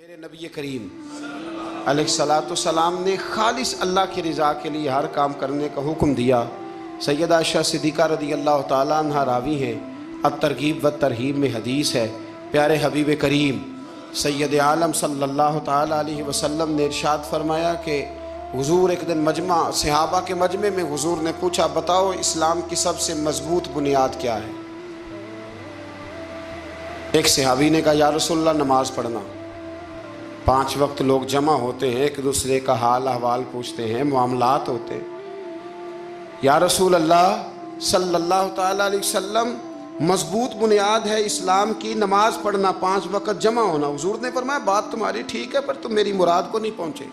میرے نبی کریم علیہ نے خالص اللہ کی رضا کے لیے ہر کام کرنے کا حکم دیا۔ سیدہ عائشہ صدیقہ رضی اللہ تعالیٰ عنہ راوی ہیں، الترغیب و ترہیب میں حدیث ہے، پیارے حبیب کریم سید عالم صلی اللہ تعالیٰ علیہ وسلم نے ارشاد فرمایا کہ حضور ایک دن مجمع صحابہ کے مجمع میں حضور نے پوچھا، بتاؤ اسلام کی سب سے مضبوط بنیاد کیا ہے؟ ایک صحابی نے کہا، یا رسول اللہ نماز پڑھنا۔ 5 وقت لوگ جمع ہوتے ہیں، ایک دوسرے کا حال احوال پوچھتے ہیں، معاملات ہوتے ہیں۔ یا رسول اللہ صلی اللہ تعالیٰ علیہ وسلم، مضبوط بنیاد ہے اسلام کی نماز پڑھنا، 5 وقت جمع ہونا۔ حضور نے فرمایا، بات تمہاری ٹھیک ہے، پر تم میری مراد کو نہیں پہنچے۔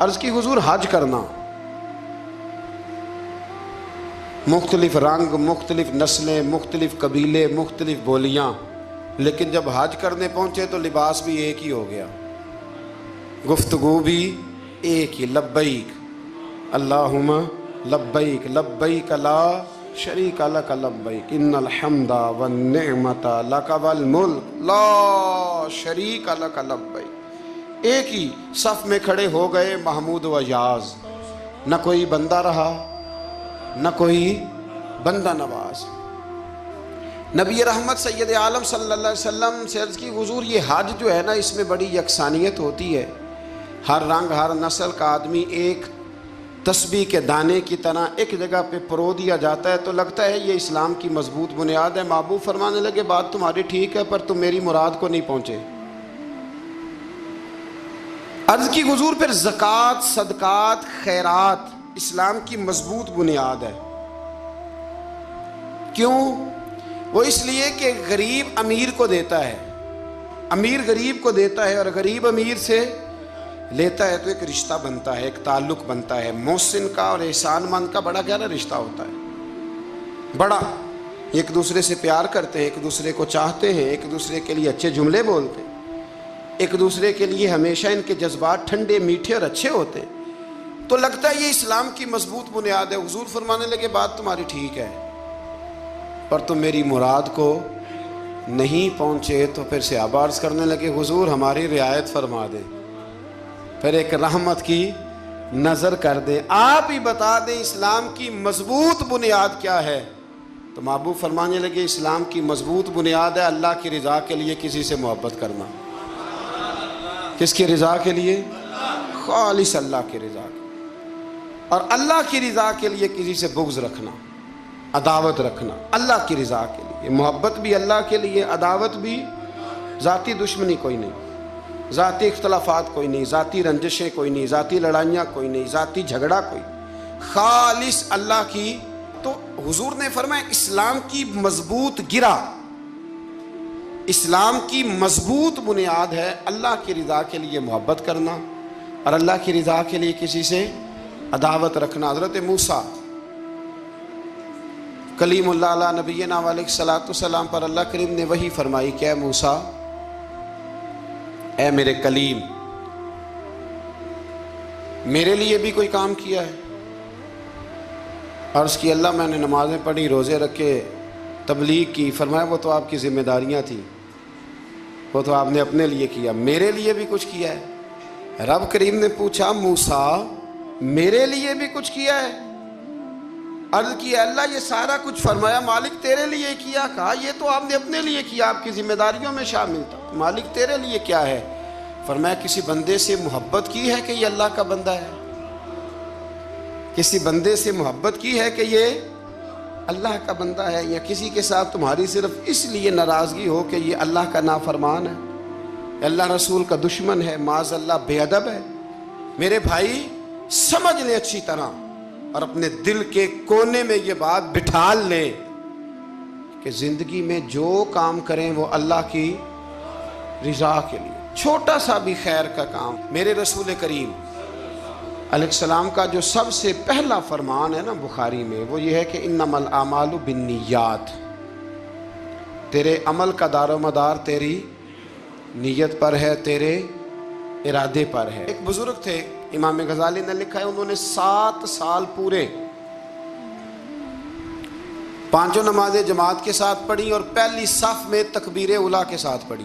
عرض کی، حضور حج کرنا، مختلف رنگ، مختلف نسلیں، مختلف قبیلے، مختلف بولیاں، لیکن جب حج کرنے پہنچے تو لباس بھی ایک ہی ہو گیا، گفتگو بھی ایک ہی، لبیک اللہم لبیک لبیک لا شریک لک لبیک ان الحمد والنعمت لک والملک لا شریک لک لبیک۔ ایک ہی صف میں کھڑے ہو گئے محمود و یاز، نہ کوئی بندہ رہا نہ کوئی بندہ نواز۔ نبی رحمت سید عالم صلی اللہ علیہ وسلم سے عرض کی، حضور یہ حج جو ہے نا، اس میں بڑی یکسانیت ہوتی ہے، ہر رنگ ہر نسل کا آدمی ایک تسبیح کے دانے کی طرح ایک جگہ پہ پرو دیا جاتا ہے، تو لگتا ہے یہ اسلام کی مضبوط بنیاد ہے۔ محبوب فرمانے لگے، بات تمہاری ٹھیک ہے، پر تم میری مراد کو نہیں پہنچے۔ عرض کی، حضور پھر زکوٰۃ، صدقات، خیرات اسلام کی مضبوط بنیاد ہے۔ کیوں؟ وہ اس لیے کہ غریب امیر کو دیتا ہے، امیر غریب کو دیتا ہے، اور غریب امیر سے لیتا ہے تو ایک رشتہ بنتا ہے، ایک تعلق بنتا ہے۔ محسن کا اور احسان مند کا بڑا گہرا رشتہ ہوتا ہے، بڑا، ایک دوسرے سے پیار کرتے ہیں، ایک دوسرے کو چاہتے ہیں، ایک دوسرے کے لیے اچھے جملے بولتے ہیں، ایک دوسرے کے لیے ہمیشہ ان کے جذبات ٹھنڈے میٹھے اور اچھے ہوتے ہیں، تو لگتا ہے یہ اسلام کی مضبوط بنیاد ہے۔ حضور فرمانے لگے، بات تمہاری ٹھیک ہے، پر تم میری مراد کو نہیں پہنچے۔ تو پھر صحابہ عرض کرنے لگے، حضور ہماری رعایت فرما دیں، پھر ایک رحمت کی نظر کر دیں، آپ ہی بتا دیں اسلام کی مضبوط بنیاد کیا ہے۔ تو محبوب فرمانے لگے، اسلام کی مضبوط بنیاد ہے اللہ کی رضا کے لیے کسی سے محبت کرنا۔ کس کی رضا کے لیے؟ خالص اللہ کی رضا کے، اور اللہ کی رضا کے لیے کسی سے بغض رکھنا، عداوت رکھنا، اللہ کی رضا کے لیے، محبت بھی اللہ کے لیے، عداوت بھی، ذاتی دشمنی کوئی نہیں، ذاتی اختلافات کوئی نہیں، ذاتی رنجشیں کوئی نہیں، ذاتی لڑائیاں کوئی نہیں، ذاتی جھگڑا کوئی، خالص اللہ کی۔ تو حضور نے فرمایا، اسلام کی مضبوط گرہ، اسلام کی مضبوط بنیاد ہے اللہ کی رضا کے لیے محبت کرنا، اور اللہ کی رضا کے لیے کسی سے عداوت رکھنا۔ حضرت موسیٰ کلیم اللہ علیہ نبینا علیہ السلام پر اللہ کریم نے وحی فرمائی کہ اے موسیٰ، اے میرے کلیم، میرے لیے بھی کوئی کام کیا ہے؟ عرض کی، اللہ میں نے نمازیں پڑھی، روزے رکھے، تبلیغ کی۔ فرمایا، وہ تو آپ کی ذمہ داریاں تھیں، وہ تو آپ نے اپنے لیے کیا، میرے لیے بھی کچھ کیا ہے؟ رب کریم نے پوچھا، موسیٰ میرے لیے بھی کچھ کیا ہے؟ عرض کی، اللہ یہ سارا کچھ، فرمایا مالک تیرے لیے کیا۔ کہا یہ تو آپ نے اپنے لیے کیا، آپ کی ذمہ داریوں میں شامل تھا، مالک تیرے لیے کیا ہے؟ فرمایا کسی بندے سے محبت کی ہے کہ یہ اللہ کا بندہ ہے، کسی بندے سے محبت کی ہے کہ یہ اللہ کا بندہ ہے، یا کسی کے ساتھ تمہاری صرف اس لیے ناراضگی ہو کہ یہ اللہ کا نافرمان ہے، اللہ رسول کا دشمن ہے، معاذ اللہ بے ادب ہے۔ میرے بھائی سمجھ لیں اچھی طرح، اور اپنے دل کے کونے میں یہ بات بٹھا لیں کہ زندگی میں جو کام کریں وہ اللہ کی رضا کے لیے، چھوٹا سا بھی خیر کا کام۔ میرے رسول کریم علیہ السلام کا جو سب سے پہلا فرمان ہے نا بخاری میں، وہ یہ ہے کہ انما الاعمال بالنیات، تیرے عمل کا دار و مدار تیری نیت پر ہے، تیرے ارادے پر ہے۔ ایک بزرگ تھے، امام غزالی نے لکھا ہے، انہوں نے 7 سال پورے 5 نمازیں جماعت کے ساتھ پڑھی، اور پہلی صف میں تکبیر اولیٰ کے ساتھ پڑھی۔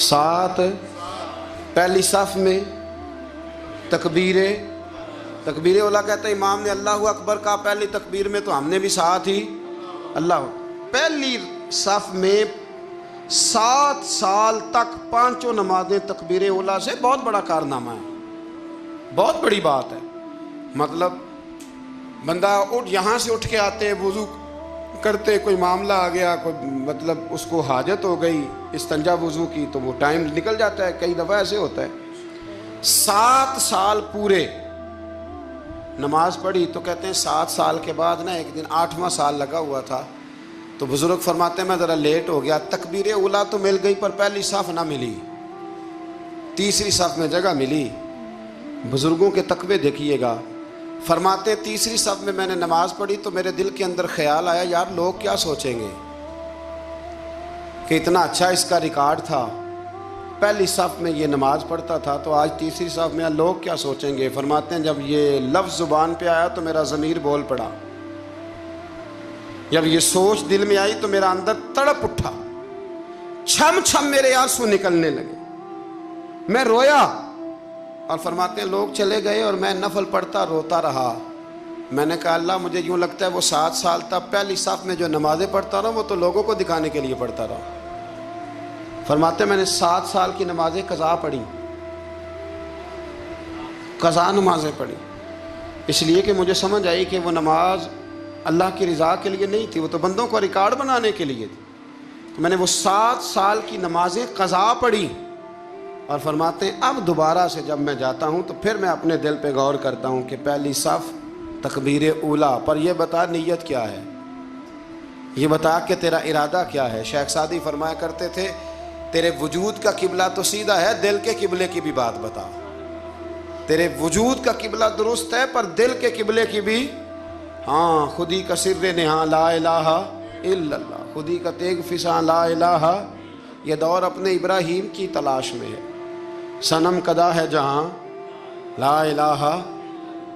7 پہلی صف میں تکبیر اولا کہتا ہے امام نے اللہ اکبر کہا پہلی تکبیر میں تو ہم نے بھی ساتھ ہی اللہ. پہلی صف میں 7 سال تک 5 نمازیں تکبیر اولا سے بہت بڑا کارنامہ ہے, بہت بڑی بات ہے. مطلب بندہ یہاں سے اٹھ کے آتے وضو کرتے, کوئی معاملہ آ گیا, کوئی مطلب اس کو حاجت ہو گئی استنجا وضو کی, تو وہ ٹائم نکل جاتا ہے. کئی دفعہ ایسے ہوتا ہے 7 سال پورے نماز پڑھی. تو کہتے ہیں 7 سال کے بعد نا ایک دن 8واں سال لگا ہوا تھا, تو بزرگ فرماتے ہیں میں ذرا لیٹ ہو گیا, تکبیر اولا تو مل گئی پر پہلی صف نہ ملی, تیسری صف میں جگہ ملی. بزرگوں کے تقوی دیکھیے گا. فرماتے تیسری صف میں نے نماز پڑھی تو میرے دل کے اندر خیال آیا یار لوگ کیا سوچیں گے کہ اتنا اچھا اس کا ریکارڈ تھا, پہلی صف میں یہ نماز پڑھتا تھا, تو آج تیسری صف میں لوگ کیا سوچیں گے. فرماتے ہیں جب یہ لفظ زبان پہ آیا تو میرا ضمیر بول پڑا, جب یہ سوچ دل میں آئی تو میرا اندر تڑپ اٹھا, چھم چھم میرے آنسو نکلنے لگے, میں رویا. اور فرماتے ہیں لوگ چلے گئے اور میں نفل پڑھتا روتا رہا. میں نے کہا اللہ مجھے یوں لگتا ہے وہ 7 سال تک پہلی صف میں جو نمازیں پڑھتا رہا وہ تو لوگوں کو دکھانے کے لیے پڑھتا رہا. فرماتے ہیں میں نے 7 سال کی نمازیں قضا پڑھی, قضا نمازیں پڑھی, اس لیے کہ مجھے سمجھ آئی کہ وہ نماز اللہ کی رضا کے لیے نہیں تھی, وہ تو بندوں کو ریکارڈ بنانے کے لیے تھی. تو میں نے وہ 7 سال کی نمازیں قضا پڑھی. اور فرماتے ہیں اب دوبارہ سے جب میں جاتا ہوں تو پھر میں اپنے دل پہ غور کرتا ہوں کہ پہلی صف تکبیر اولا پر یہ بتا نیت کیا ہے, یہ بتا کہ تیرا ارادہ کیا ہے. شیخ سعدی فرمایا کرتے تھے تیرے وجود کا قبلہ تو سیدھا ہے, دل کے قبلے کی بھی بات بتا. تیرے وجود کا قبلہ درست ہے پر دل کے قبلے کی بھی, ہاں خودی کا سر نہاں لا الہ الا اللہ, خودی کا تیغ فساں لا الہ. یہ دور اپنے ابراہیم کی تلاش میں ہے. صنم کدا ہے جہاں لا الہ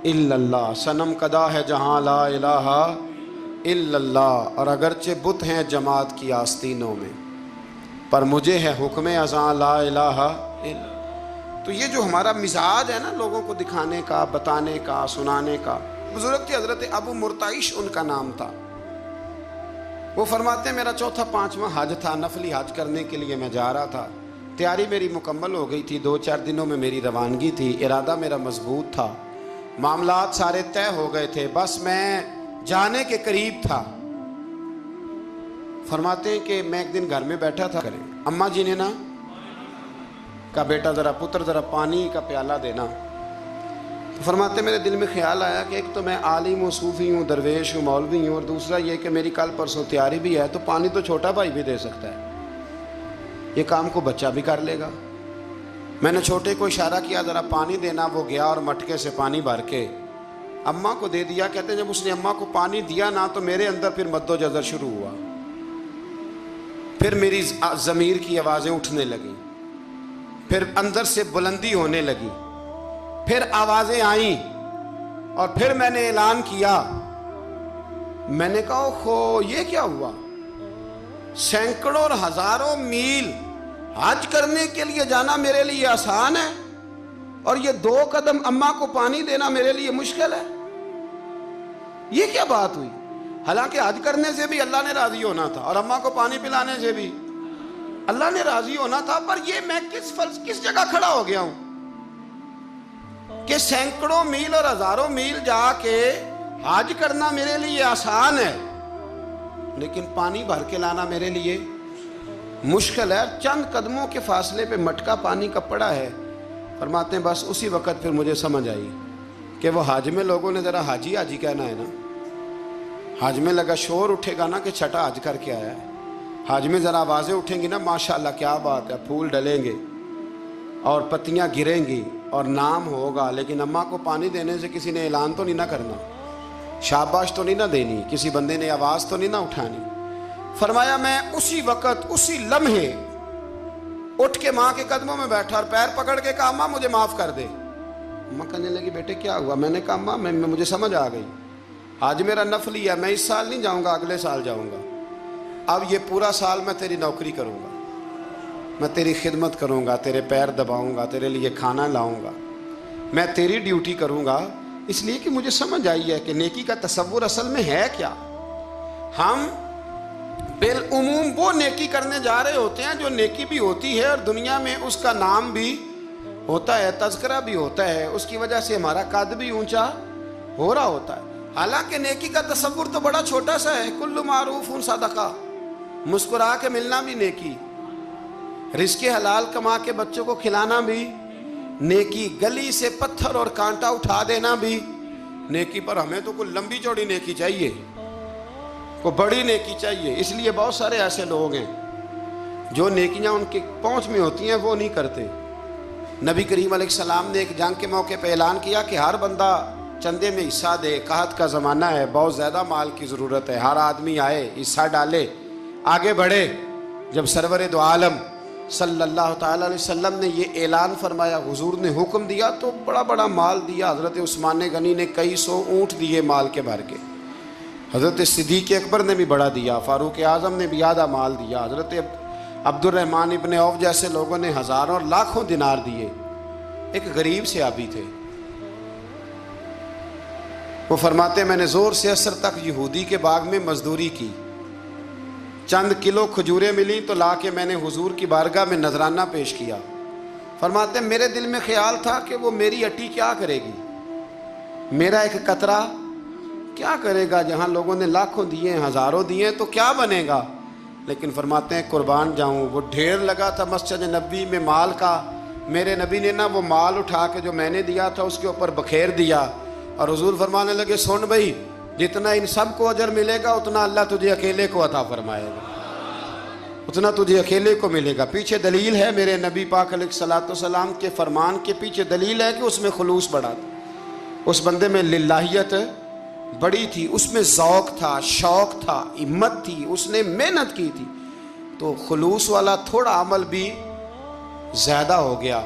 الا اللہ, صنم کدا ہے جہاں لا الہ الا اللہ. اور اگرچہ بت ہیں جماعت کی آستینوں میں پر مجھے ہے حکم ازاں لا الہ الا. تو یہ جو ہمارا مزاج ہے نا لوگوں کو دکھانے کا, بتانے کا, سنانے کا. بزرگ تھے حضرت ابو مرتعش ان کا نام تھا. وہ فرماتے ہیں میرا 4تھا 5واں حج تھا, نفلی حج کرنے کے لیے میں جا رہا تھا. تیاری میری مکمل ہو گئی تھی, 2-4 دنوں میں میری روانگی تھی, ارادہ میرا مضبوط تھا, معاملات سارے طے ہو گئے تھے, بس میں جانے کے قریب تھا. فرماتے ہیں کہ میں ایک دن گھر میں بیٹھا تھا, اماں جی نے نا کہا بیٹا ذرا پتر ذرا پانی کا پیالہ دینا. تو فرماتے ہیں میرے دل میں خیال آیا کہ ایک تو میں عالم ہوں, صوفی ہوں, درویش ہوں, مولوی ہوں, اور دوسرا یہ کہ میری کل پرسوں تیاری بھی ہے, تو پانی تو چھوٹا بھائی بھی دے سکتا ہے, یہ کام کو بچہ بھی کر لے گا. میں نے چھوٹے کو اشارہ کیا ذرا پانی دینا, وہ گیا اور مٹکے سے پانی بھر کے اماں کو دے دیا. کہتے ہیں جب اس نے اماں کو پانی دیا نا تو میرے اندر پھر مد و جزر شروع ہوا, پھر میری ضمیر کی آوازیں اٹھنے لگیں, پھر اندر سے بلندی ہونے لگی, پھر آوازیں آئیں, اور پھر میں نے اعلان کیا. میں نے کہا خو یہ کیا ہوا, سینکڑوں اور ہزاروں میل حج کرنے کے لیے جانا میرے لیے آسان ہے, اور یہ 2 قدم اماں کو پانی دینا میرے لیے مشکل ہے. یہ کیا بات ہوئی؟ حالانکہ حج کرنے سے بھی اللہ نے راضی ہونا تھا, اور اماں کو پانی پلانے سے بھی اللہ نے راضی ہونا تھا, پر یہ میں کس جگہ کھڑا ہو گیا ہوں کہ سینکڑوں میل اور ہزاروں میل جا کے حج کرنا میرے لیے آسان ہے, لیکن پانی بھر کے لانا میرے لیے مشکل ہے. چند قدموں کے فاصلے پہ مٹکا پانی کا پڑا ہے. فرماتے ہیں بس اسی وقت پھر مجھے سمجھ آئی کہ وہ حج میں لوگوں نے ذرا حاجی حاجی کہنا ہے نا, حج میں لگا شور اٹھے گا نا کہ چھٹا حج کر کے آیا ہے, حج میں ذرا آوازیں اٹھیں گی نا ماشاءاللہ کیا بات ہے, پھول ڈلیں گے اور پتیاں گریں گی اور نام ہوگا, لیکن اماں کو پانی دینے سے کسی نے اعلان تو نہیں نہ کرنا, شاباش تو نہیں نہ دینی, کسی بندے نے آواز تو نہیں نہ اٹھانی. فرمایا میں اسی وقت اسی لمحے اٹھ کے ماں کے قدموں میں بیٹھا اور پیر پکڑ کے کہا اماں مجھے معاف کر دے, ماں کہنے لگی بیٹے کیا ہوا؟ میں نے کہا ماں مجھے سمجھ آ گئی، آج میرا نفلی ہے، میں اس سال نہیں جاؤں گا، اگلے سال جاؤں گا۔ اب یہ پورا سال میں تیری نوکری کروں گا، میں تیری خدمت کروں گا، تیرے پیر دباؤں گا، تیرے لیے کھانا لاؤں گا، میں تیری ڈیوٹی کروں گا، اس لیے کہ مجھے سمجھ آئی ہے کہ نیکی کا تصور اصل میں ہے کیا۔ ہم بالعموم وہ نیکی کرنے جا رہے ہوتے ہیں جو نیکی بھی ہوتی ہے اور دنیا میں اس کا نام بھی ہوتا ہے، تذکرہ بھی ہوتا ہے، اس کی وجہ سے ہمارا قد بھی اونچا ہو رہا ہوتا ہے۔ حالانکہ نیکی کا تصور تو بڑا چھوٹا سا ہے، کل معروف صدقہ، مسکرا کے ملنا بھی نیکی، رزق حلال کما کے بچوں کو کھلانا بھی نیکی، گلی سے پتھر اور کانٹا اٹھا دینا بھی نیکی۔ پر ہمیں تو کوئی لمبی چوڑی نیکی چاہیے، کوئی بڑی نیکی چاہیے۔ اس لیے بہت سارے ایسے لوگ ہیں جو نیکیاں ان کی پہنچ میں ہوتی ہیں وہ نہیں کرتے۔ نبی کریم علیہ السلام نے ایک جنگ کے موقع پہ اعلان کیا کہ ہر بندہ چندے میں حصہ دے، قحط کا زمانہ ہے، بہت زیادہ مال کی ضرورت ہے، ہر آدمی آئے، حصہ ڈالے، آگے بڑھے۔ جب سرور دو عالم صلی اللہ تعالیٰ علیہ وسلم نے یہ اعلان فرمایا، حضور نے حکم دیا، تو بڑا بڑا مال دیا۔ حضرت عثمان غنی نے کئی سو اونٹ دیے مال کے بھر کے، حضرت صدیق اکبر نے بھی بڑا دیا، فاروق اعظم نے بھی آدھا مال دیا، حضرت عبد الرحمن ابن عوف جیسے لوگوں نے ہزاروں اور لاکھوں دینار دیے۔ ایک غریب صحابی تھے، وہ فرماتے میں نے زور سے عصر تک یہودی کے باغ میں مزدوری کی، چند کلو کھجوریں ملی تو لا کے میں نے حضور کی بارگاہ میں نذرانہ پیش کیا۔ فرماتے میرے دل میں خیال تھا کہ وہ میری اٹی کیا کرے گی، میرا ایک قطرہ کیا کرے گا، جہاں لوگوں نے لاکھوں دیے، ہزاروں دیے تو کیا بنے گا۔ لیکن فرماتے ہیں قربان جاؤں، وہ ڈھیر لگا تھا مسجد نبی میں مال کا، میرے نبی نے نا وہ مال اٹھا کے جو میں نے دیا تھا اس کے اوپر بکھیر دیا، اور حضور فرمانے لگے سن بھائی، جتنا ان سب کو اجر ملے گا اتنا اللہ تجھے اکیلے کو عطا فرمائے گا، اتنا تجھے اکیلے کو ملے گا۔ پیچھے دلیل ہے، میرے نبی پاک علیہ الصلوۃ والسلام کے فرمان کے پیچھے دلیل ہے کہ اس میں خلوص بڑا تھا، اس بندے میں للہیت بڑی تھی، اس میں ذوق تھا، شوق تھا، ہمت تھی، اس نے محنت کی تھی، تو خلوص والا تھوڑا عمل بھی زیادہ ہو گیا۔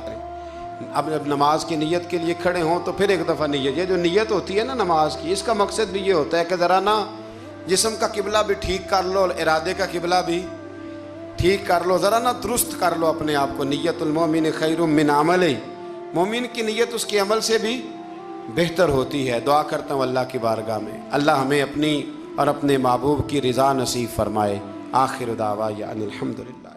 اب جب نماز کی نیت کے لیے کھڑے ہوں تو پھر ایک دفعہ نیت، یہ جو نیت ہوتی ہے نا نماز کی، اس کا مقصد بھی یہ ہوتا ہے کہ ذرا نا جسم کا قبلہ بھی ٹھیک کر لو اور ارادے کا قبلہ بھی ٹھیک کر لو، ذرا نا درست کر لو اپنے آپ کو۔ نیت المومن خیر من عمل، مومن کی نیت اس کے عمل سے بھی بہتر ہوتی ہے۔ دعا کرتا ہوں اللہ کی بارگاہ میں اللہ ہمیں اپنی اور اپنے محبوب کی رضا نصیب فرمائے۔ آخر دعوانا ان الحمدللہ۔